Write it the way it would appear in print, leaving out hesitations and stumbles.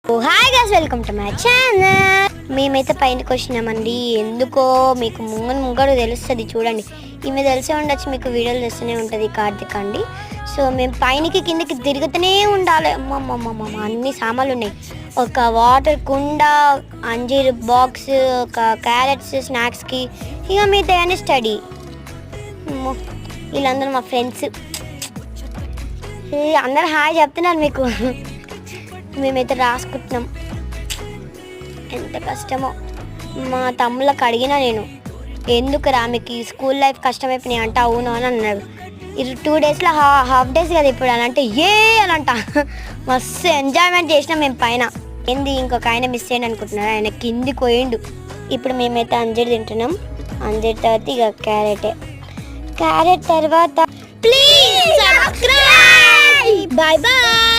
Hi guys, welcome to my channel. మేమైతే పైనకి వచ్చినామండి. ఎందుకో మీకు ముంగడు తెలుస్తుంది, చూడండి. ఈమె తెలిసే ఉండొచ్చు, మీకు వీడియోలు తెస్తూనే ఉంటుంది, కార్తిక్ అండి. సో మేము పైనకి కిందకి తిరుగుతూనే ఉండాలి. అమ్మమ్మమ్మ అన్ని సామాన్లు ఉన్నాయి. ఒక వాటర్ కుండ, అంజీర్ బాక్స్, ఒక క్యారెట్స్ స్నాక్స్కి, ఇక మిగతా అని స్టడీ. వీళ్ళందరూ మా ఫ్రెండ్స్. అందరు హాయ్ చెప్తున్నారు మీకు. మేమైతే రాసుకుంటున్నాం. ఎంత కష్టమో. మా తమ్ముళ్ళకి అడిగినా నేను, ఎందుకురా మీకు ఈ స్కూల్ లైఫ్ కష్టమైపోయినాయి అంటే అవును అని అన్నాడు. 2 డేస్లో హాఫ్ డేస్ కదా ఇప్పుడు అని అంటే అని అంట. మస్తు ఎంజాయ్మెంట్ చేసినాం మేము పైన. ఏంది ఇంకొక ఆయన మిస్ అయ్యండి అనుకుంటున్నారు, ఆయన కిందికి పోయిండు. ఇప్పుడు మేమైతే అంజీర్ తింటున్నాం. అంజీర్ తర్వాత ఇక క్యారెట్ తర్వాత ప్లీజ్ సబ్స్క్రైబ్. Bye bye.